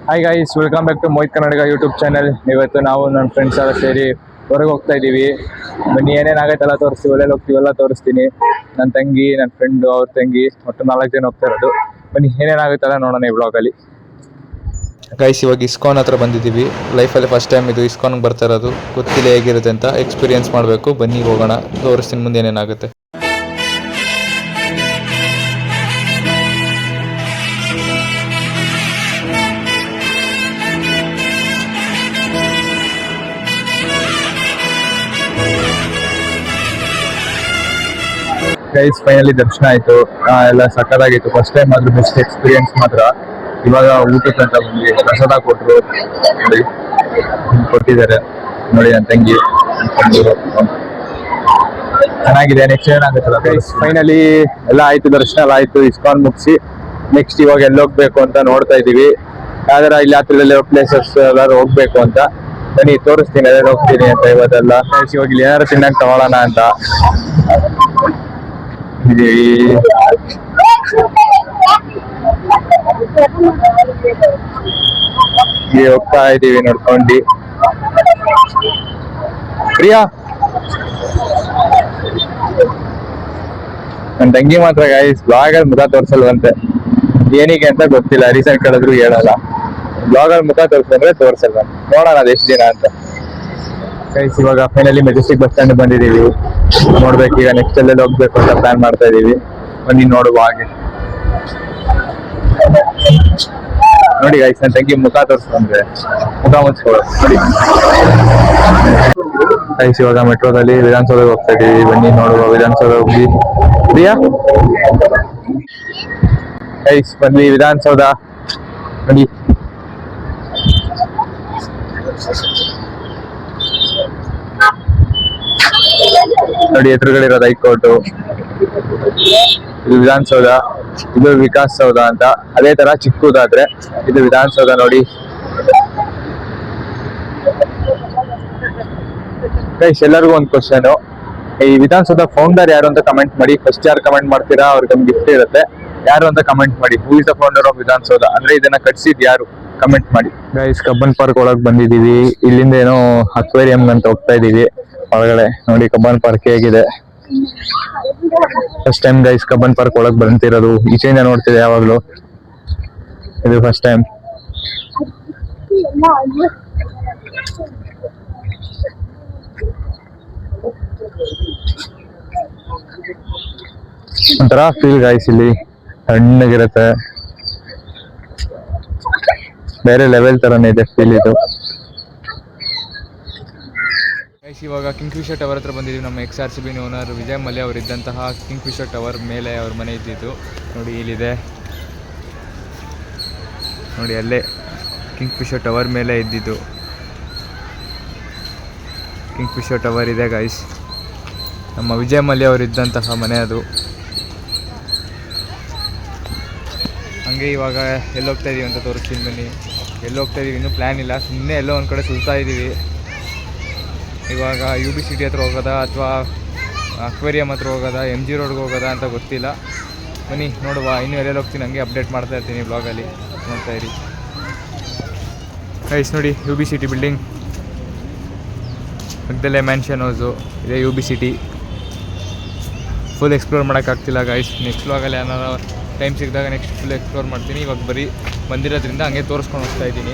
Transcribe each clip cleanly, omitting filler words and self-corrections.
Hi guys, welcome back to Mohit Kannadiga YouTube channel. ಇವತ್ತು ನಾವು ನನ್ನ ಫ್ರೆಂಡ್ಸ್ ಎಲ್ಲ ಸೇರಿ ಹೊರಗೆ ಹೋಗ್ತಾ ಇದ್ದೀವಿ. ಬನ್ನಿ, ಏನೇನಾಗತ್ತೆಲ್ಲ ತೋರಿಸ್ತೀವಿ, ಒಳ್ಳೆಲ್ಲ ಹೋಗ್ತೀವೆಲ್ಲ ತೋರಿಸ್ತೀನಿ. ನನ್ನ ತಂಗಿ, ನನ್ನ ಫ್ರೆಂಡು, ಅವ್ರ ತಂಗಿ, ಒಟ್ಟು 4 ಜನ ಹೋಗ್ತಾ ಇರೋದು. ಬನ್ನಿ, ಏನೇನಾಗುತ್ತಲ್ಲ ನೋಡೋಣ ಈ ಬ್ಲಾಗಲ್ಲಿ. ಗೈಸ್, ಇವಾಗ ಇಸ್ಕಾನ್ ಹತ್ರ ಬಂದಿದ್ದೀವಿ. ಲೈಫಲ್ಲಿ ಫಸ್ಟ್ ಟೈಮ್ ಇದು ಇಸ್ಕಾನ್ಗೆ ಬರ್ತಾ ಇರೋದು. ಗೊತ್ತಿಲ್ಲ ಹೇಗಿರುತ್ತೆ ಅಂತ, ಎಕ್ಸ್ಪೀರಿಯನ್ಸ್ ಮಾಡಬೇಕು. ಬನ್ನಿ ಹೋಗೋಣ, ತೋರಿಸ್ತೀನಿ ಮುಂದೆ ಏನೇನಾಗುತ್ತೆ. ಗೈಸ್, ಫೈನಲಿ ದರ್ಶನ ಆಯಿತು. ಎಲ್ಲ ಸಕ್ಕತ್ತಾಗಿತ್ತು. ಫಸ್ಟ್ ಟೈಮ್ ಆದ್ರೂ ಬೆಸ್ಟ್ ಎಕ್ಸ್ಪೀರಿಯನ್ಸ್ ಮಾತ್ರ. ಇವಾಗ ಊಟಕ್ಕೆ ಅಂತ ಬಂದ್ವಿ. ಪ್ರಸಾದ ಕೊಟ್ಟರು, ನೋಡಿ ಕೊಟ್ಟಿದ್ದಾರೆ. ನೋಡಿ ನನ್ನ ತಂಗಿ ಚೆನ್ನಾಗಿದೆ. Next ಏನಾಗುತ್ತಲ್ಲ guys. ಫೈನಲಿ ಎಲ್ಲ ಆಯ್ತು, ದರ್ಶನ ಎಲ್ಲ ಆಯ್ತು, ಇಸ್ಕಾನ್ ಮುಗಿಸಿ ನೆಕ್ಸ್ಟ್ ಇವಾಗ ಎಲ್ಲಿ ಹೋಗ್ಬೇಕು ಅಂತ ನೋಡ್ತಾ ಇದೀವಿ. ಯಾವ್ದಾರ ಇಲ್ಲಿ ಹತ್ರದಲ್ಲಿ ಪ್ಲೇಸಸ್ ಎಲ್ಲಾರು ಹೋಗ್ಬೇಕು ಅಂತ. ಬನ್ನಿ ತೋರಿಸ್ತೀನಿ ಎಲ್ಲೆಲ್ಲಿ ಹೋಗ್ತೀನಿ ಅಂತ. ಇವತ್ತೆಲ್ಲ ಇವಾಗ ಇಲ್ಲಿ ಏನಾರು ತಿನ್ನಕ್ ತಗೊಳ್ಳೋಣ ಅಂತ ಇದೀವಿ. ಹೋಗ್ತಾ ಇದೀವಿ ನೋಡ್ಕೊಂಡು. ಪ್ರಿಯಾ, ನನ್ನ ತಂಗಿ ಮಾತ್ರ ಗೈಸ್ ಬ್ಲಾಗಲ್ಲಿ ಮುಖ ತೋರ್ಸಲ್ವಂತೆ. ಏನಕ್ಕೆ ಅಂತ ಗೊತ್ತಿಲ್ಲ. ರೀಸೆಂಟ್ ಕೇಳಿದ್ರು ಹೇಳಲ್ಲ. ಬ್ಲಾಗಲ್ಲಿ ಮುಖ ತೋರ್ಸಂದ್ರೆ ತೋರ್ಸಲ್ವ. ನೋಡೋಣ ಅದು ಎಷ್ಟು ದಿನ ಅಂತ. ಗೈಸ್, ಇವಾಗ ಫೈನಲಿ ಮೆಜೆಸ್ಟಿಕ್ ಬಸ್ ಸ್ಟ್ಯಾಂಡ್ ಬಂದಿದ್ದೀವಿ. ನೋಡ್ಬೇಕು ಈಗ ನೆಕ್ಸ್ಟ್ ಎಲ್ಲೆಲ್ಲಿ ಹೋಗ್ಬೇಕು ಅಂತ ಪ್ಲಾನ್ ಮಾಡ್ತಾ ಇದೀವಿ. ಬನ್ನಿ ನೋಡುವ ಹಾಗೆ. ನೋಡಿ ಗೈಸ್, ನನ್ನ ತಂಗಿ ಮುಖ ತೋರಿಸ್ಕೊಂಡ್ರೆ ಮುಖ ಮುಚ್ಕೊಳ್ಳೋ ನೋಡಿ. ಗೈಸ್, ಇವಾಗ ಮೆಟ್ರೋದಲ್ಲಿ ವಿಧಾನಸೌಧಕ್ಕೆ ಹೋಗ್ತಾ ಇದೀವಿ. ಬನ್ನಿ ನೋಡುವ ವಿಧಾನಸೌಧ ಹೋಗಿ. ಪ್ರಿಯಾ, ಗೈಸ್ ಬನ್ನಿ ವಿಧಾನಸೌಧ ನೋಡಿ. ನೋಡಿ ಎದುರುಗಡೆ ಇರೋದು ಹೈಕೋರ್ಟು, ಇದು ವಿಧಾನಸೌಧ, ಇದು ವಿಕಾಸ್ ಸೌಧ ಅಂತ. ಅದೇ ತರ ಚಿಕ್ಕದಾದ್ರೆ ಇದು ವಿಧಾನಸೌಧ ನೋಡಿ. ಗೈಸ್, ಎಲ್ಲರಿಗೂ ಒಂದು ಕ್ವಶನ್, ಈ ವಿಧಾನಸೌಧ ಫೌಂಡರ್ ಯಾರು ಅಂತ ಕಮೆಂಟ್ ಮಾಡಿ. ಫಸ್ಟ್ ಯಾರು ಕಮೆಂಟ್ ಮಾಡ್ತೀರಾ ಅವ್ರಿಗೆ ಒಂದು ಗಿಫ್ಟ್ ಇರುತ್ತೆ. ಯಾರು ಅಂತ ಕಮೆಂಟ್ ಮಾಡಿ. Who is the founder of Vidhana Soudha ಅಂದ್ರೆ ಇದನ್ನ ಕಟ್ಸಿದ್ ಯಾರು, ಕಮೆಂಟ್ ಮಾಡಿ. ಗೈಸ್, ಕಬ್ಬನ್ ಪಾರ್ಕ್ ಒಳಗ್ ಬಂದಿದೀವಿ. ಇಲ್ಲಿಂದ ಏನೋ ಅಕ್ವೇರಿಯಂ ಅಂತ ಹೋಗ್ತಾ ಇದೀವಿ ಒಳಗಡೆ. ನೋಡಿ ಕಬ್ಬನ್ ಪಾರ್ಕ್ ಹೇಗಿದೆ. First time guys Cubbon park ಒಳಗ್ ಬಂತಿರೋದು. ಈಚೆಯಿಂದ ನೋಡ್ತಿದೆ ಯಾವಾಗ್ಲೂ, ಇದು ಫಸ್ಟ್ ಟೈಮ್. ಒಂಥರ ಫೀಲ್ ಗೈಸ್, ಇಲ್ಲಿ ತಣ್ಣಗಿರುತ್ತೆ. ಬೇರೆ ಲೆವೆಲ್ ತರನೇ ಇದೆ ಫೀಲ್ ಇದು. ಗೈಸ್, ಇವಾಗ ಕಿಂಗ್ಫಿಶರ್ ಟವರ್ ಹತ್ರ ಬಂದಿದ್ದೀವಿ. ನಮ್ಮ XRCB ಓನರ್ ವಿಜಯ್ ಮಲ್ಯ ಅವರು ಇದ್ದಂತಹ ಕಿಂಗ್ಫಿಶರ್ ಟವರ್ ಮೇಲೆ ಅವ್ರ ಮನೆ ಇದ್ದಿದ್ದು. ನೋಡಿ ಇಲ್ಲಿದೆ ನೋಡಿ, ಅಲ್ಲೇ ಕಿಂಗ್ಫಿಶರ್ ಟವರ್ ಮೇಲೆ ಇದ್ದಿದ್ದು ಕಿಂಗ್ಫಿಶರ್ ಟವರ್ ಇದೆ ಗೈಸ್. ನಮ್ಮ ವಿಜಯ್ ಮಲ್ಯ ಅವರು ಇದ್ದಂತಹ ಮನೆ ಅದು. ಹಂಗೆ ಇವಾಗ ಎಲ್ಲಿ ಹೋಗ್ತಾ ಇದೀವಿ ಅಂತ ತೋರಿಸ್ತೀನಿ ಬನ್ನಿ. ಎಲ್ಲಿ ಹೋಗ್ತಾ ಇದೀವಿ ಇನ್ನೂ ಪ್ಲ್ಯಾನ್ ಇಲ್ಲ. ಸುಮ್ಮನೆ ಎಲ್ಲೋ ಒಂದು ಕಡೆ ಸುತ್ತಾ ಇದ್ದೀವಿ. ಇವಾಗ UB-City ಹತ್ರ ಹೋಗೋದಾ ಅಥವಾ ಅಕ್ವೇರಿಯಂ ಹತ್ರ ಹೋಗೋದಾ, MG ರೋಡ್ಗೆ ಹೋಗೋದಾ ಅಂತ ಗೊತ್ತಿಲ್ಲ. ಬನ್ನಿ ನೋಡುವ. ಇನ್ನೂ ಎಲ್ಲೆಲ್ಲಿ ಹೋಗ್ತೀನಿ ಹಂಗೆ ಅಪ್ಡೇಟ್ ಮಾಡ್ತಾ ಇರ್ತೀನಿ ಬ್ಲಾಗಲ್ಲಿ, ನೋಡ್ತಾ ಇರಿ. ಗೈಸ್ ನೋಡಿ, UB-City ಬಿಲ್ಡಿಂಗ್ ಪಕ್ಕದಲ್ಲೇ ಮ್ಯಾನ್ಷನ್ ಹೌಸು ಇದೆ. UB-City ಫುಲ್ ಎಕ್ಸ್ಪ್ಲೋರ್ ಮಾಡೋಕ್ಕಾಗ್ತಿಲ್ಲ ಗೈಸ್. ನೆಕ್ಸ್ಟ್ ಬ್ಲಾಗಲ್ಲಿ ಏನಾರು ಟೈಮ್ ಸಿಕ್ಕಿದಾಗ ನೆಕ್ಸ್ಟ್ ಫುಲ್ ಎಕ್ಸ್ಪ್ಲೋರ್ ಮಾಡ್ತೀನಿ. ಇವಾಗ ಬರೀ ಬಂದಿರೋದ್ರಿಂದ ಹಂಗೆ ತೋರಿಸ್ಕೊಂಡು ಹೋಗ್ತಾ ಇದ್ದೀನಿ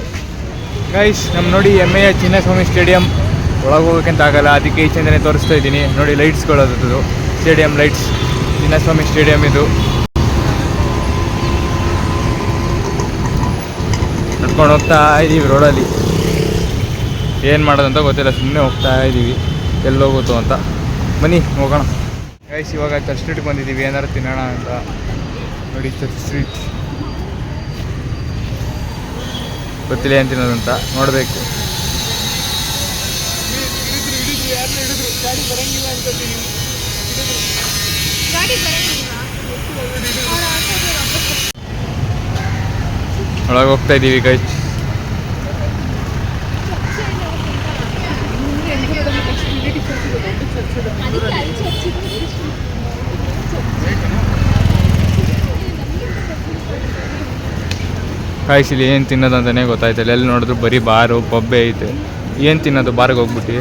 ಗೈಸ್. ನಮ್ಮ ನೋಡಿ MA ಚಿನ್ನಸ್ವಾಮಿ ಸ್ಟೇಡಿಯಂ ಒಳಗೆ ಹೋಗೋಕ್ಕಂತ ಆಗಲ್ಲ, ಅದಕ್ಕೆ ಈಚೆಂದನೇ ತೋರಿಸ್ತಾ ಇದ್ದೀನಿ. ನೋಡಿ ಲೈಟ್ಸ್ಗಳದ್ದು, ಸ್ಟೇಡಿಯಂ ಲೈಟ್ಸ್, ಚಿನ್ನಸ್ವಾಮಿ ಸ್ಟೇಡಿಯಂ ಇದು. ನಡ್ಕೊಂಡು ಹೋಗ್ತಾ ಇದ್ದೀವಿ ರೋಡಲ್ಲಿ. ಏನು ಮಾಡೋದಂತ ಗೊತ್ತಿಲ್ಲ, ಸುಮ್ಮನೆ ಹೋಗ್ತಾ ಇದ್ದೀವಿ ಎಲ್ಲಿ ಹೋಗುತ್ತೋ ಅಂತ. ಬನ್ನಿ ಹೋಗೋಣ ಗೈಸ್. ಇವಾಗ ಚರ್ಚ್ ಸ್ಟ್ರೀಟ್ಗೆ ಬಂದಿದ್ದೀವಿ ಏನಾರು ತಿನ್ನೋಣ ಅಂತ. ನೋಡಿ ಚರ್ಚ್ ಸ್ಟ್ರೀಟ್, ಗೊತ್ತಿಲ್ಲ ಏನು ತಿನ್ನೋದಂತ, ನೋಡಬೇಕು. ಒಳಗೆ ಹೋಗ್ತಾ ಇದ್ದೀವಿ ಗೈಸ್. ಗೈಸ್ ಇಲ್ಲಿ ಏನು ತಿನ್ನೋದು ಅಂತಲೇ ಗೊತ್ತಾಯ್ತಲ್ಲ, ಎಲ್ಲಿ ನೋಡಿದ್ರು ಬರೀ ಬಾರು ಪಬ್ಬೆ ಐತೆ. ಏನು ತಿನ್ನೋದು ಬಾರಿಗೆ ಹೋಗ್ಬಿಟ್ಟು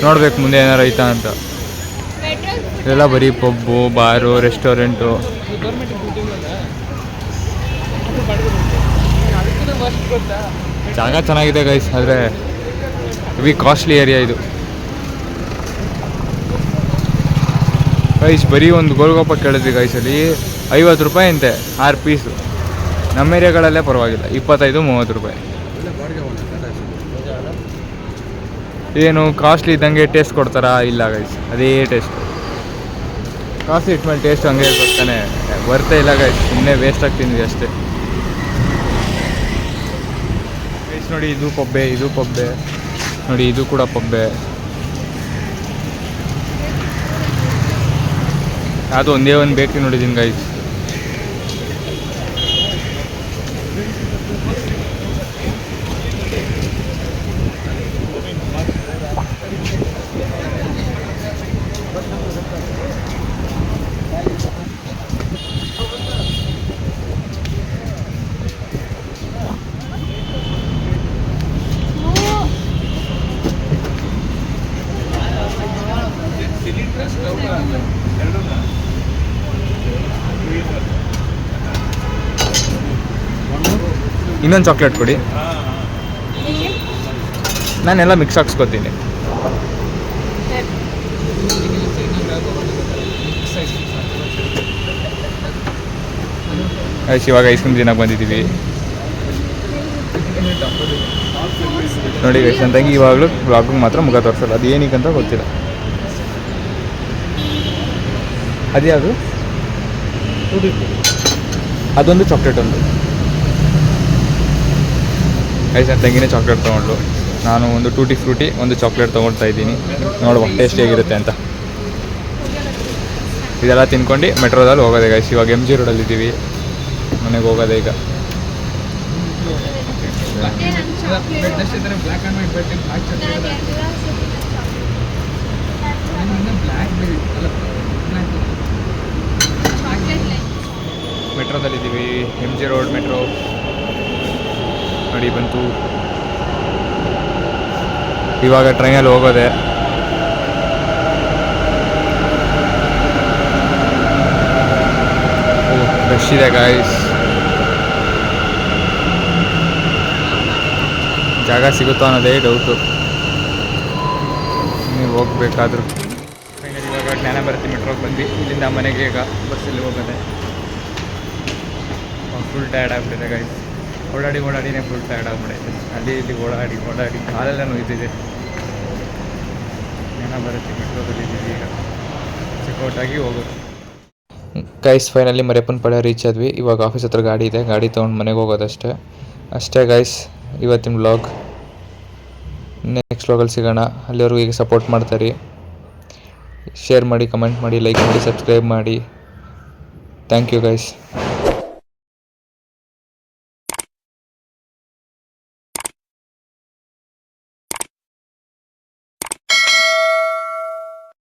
ನೋಡ್ಬೇಕು ಮುಂದೆ ಏನಾರು ಐತಾ ಅಂತ. ಇದೆಲ್ಲ ಬರೀ ಪಬ್ಬು ಬಾರು ರೆಸ್ಟೋರೆಂಟು. ಜಾಗ ಚೆನ್ನಾಗಿದೆ ಗೈಸ್, ಆದರೆ ಹೆವಿ ಕಾಸ್ಟ್ಲಿ ಏರಿಯಾ ಇದು ಗೈಸ್. ಬರೀ ಒಂದು ಗೋಲ್ಗಪ್ಪ ಕೇಳಿದ್ವಿ ಗೈಸಲ್ಲಿ 50 ರೂಪಾಯಿ ಅಂತೆ 6 ಪೀಸು. ನಮ್ಮ ಏರಿಯಾಗಳಲ್ಲೇ ಪರವಾಗಿಲ್ಲ 25-30 ರೂಪಾಯಿ. ಏನು ಕಾಸ್ಟ್ಲಿ ಇದ್ದಂಗೆ ಟೇಸ್ಟ್ ಕೊಡ್ತಾರಾ? ಇಲ್ಲ ಗೈಸ್, ಅದೇ ಟೇಸ್ಟ್. ಕಾಫಿ ಇಟ್ಮೇಲೆ ಟೇಸ್ಟ್ ಹಂಗೆ ಬರ್ತಾನೆ, ಬರ್ತಾ ಇಲ್ಲ ಗೈಸ್, ಸುಮ್ಮನೆ ವೇಸ್ಟ್ ಆಗ್ತೀನಿ ಅಷ್ಟೇ ಗೈಸ್. ನೋಡಿ ಇದು ಪಬ್ಬೆ ನೋಡಿ, ಇದು ಕೂಡ ಪಬ್ಬೆ. ಅದು ಒಂದೇ ಒಂದು ಬೇಕ್ರಿ ನೋಡಿದ್ದೀನಿ ಗೈಸ್. ಇನ್ನೊಂದು ಚಾಕ್ಲೇಟ್ ಕೊಡಿ, ನಾನೆಲ್ಲ ಮಿಕ್ಸ್ ಹಾಕ್ಸ್ಕೊತೀನಿ. ಇವಾಗ ಐಸ್ ಕ್ರೀಮ್ ತಿನ್ನಕ್ಕೆ ಬಂದಿದ್ದೀವಿ ನೋಡಿ ಗೈಸ್. ನನ್ನ ತಂಗಿ ಇವಾಗಲೂ ಬ್ಲಾಗಿಗೆ ಮಾತ್ರ ಮುಖ ತೋರಿಸಲ್ಲ, ಅದು ಏನಕ್ಕಂತ ಗೊತ್ತಿಲ್ಲ. ಅದೇ ಅದೊಂದು ಚಾಕ್ಲೇಟ್ ಒಂದು ಗೈಸ್. ನನ್ನ ತಂಗಿನೇ ಚಾಕ್ಲೇಟ್ ತೊಗೊಂಡ್ಲು, ನಾನು ಒಂದು ಟೂಟಿ ಫ್ರೂಟಿ ಒಂದು ಚಾಕ್ಲೇಟ್ ತೊಗೊಳ್ತಾ ಇದ್ದೀನಿ. ನೋಡುವ ಟೇಸ್ಟ್ ಹೇಗಿರುತ್ತೆ ಅಂತ. ಇದೆಲ್ಲ ತಿನ್ಕೊಂಡು ಮೆಟ್ರೋದಲ್ಲಿ ಹೋಗೋದೆ ಗೈಸ್. ಇವಾಗ MG ರೋಡಲ್ಲಿದ್ದೀವಿ, ಮನೆಗೆ ಹೋಗೋದೆ ಈಗ. ಮೆಟ್ರೋದಲ್ಲಿದ್ದೀವಿ, MG ರೋಡ್ ಮೆಟ್ರೋ ನೋಡಿ ಬಂತು. ಇವಾಗ ಟ್ರೈನಲ್ಲಿ ಹೋಗೋದೆ. ರಶ್ ಇದೆ ಗಾಯ್ಸ್, ಜಾಗ ಸಿಗುತ್ತೋ ಅನ್ನೋದೇ ಡೌಟು. ನೀವು ಹೋಗ್ಬೇಕಾದ್ರೂ ಫೈನಲ್ ಇವಾಗ ಜ್ಞಾನಭಾರತಿ ಮೆಟ್ರೋಗೆ ಬಂದ್ವಿ. ಇಲ್ಲಿಂದ ಮನೆಗೆ ಈಗ ಬಸ್ಸಲ್ಲಿ ಹೋಗೋದೆ. ಫುಲ್ ಟಯರ್ಡ್ ಆಗಿಬಿಟ್ಟಿದೆ ಗೈಸ್, ಓಡಾಡಿನೇ ಫುಲ್ ಟಯರ್ಡ್ ಆಗಿಬಿಡೈತೆ. ಅಲ್ಲಿ ಇಲ್ಲಿ ಓಡಾಡಿ ಕಾಲೆಲ್ಲ ನೋಯ್ತಿದೆ. ಜ್ಞಾನಭಾರತಿ ಮೆಟ್ರೋದಲ್ಲಿದ್ದೀವಿ ಈಗ, ಚೆಕ್ಔಟಾಗಿ ಹೋಗೋದು ಗೈಸ್. ಫೈನಲಿ ಮರಿಯಪ್ಪನಪಾಳ್ಯ ರೀಚ್ ಆದ್ವಿ. ಇವಾಗ ಆಫೀಸ್ ಹತ್ರ ಗಾಡಿ ಇದೆ, ಗಾಡಿ ತೊಗೊಂಡು ಮನೆಗೆ ಹೋಗೋದಷ್ಟೇ ಗೈಸ್ ಇವತ್ತಿನ ವ್ಲಾಗ್. ನೆಕ್ಸ್ಟ್ ವ್ಲಾಗಲ್ಲಿ ಸಿಗೋಣ. ಅಲ್ಲಿವರೆಗೂ ಈಗ ಸಪೋರ್ಟ್ ಮಾಡ್ತಾರೆ. ಶೇರ್ ಮಾಡಿ, ಕಮೆಂಟ್ ಮಾಡಿ, ಲೈಕ್ ಮಾಡಿ, ಸಬ್ಸ್ಕ್ರೈಬ್ ಮಾಡಿ. Thank you guys.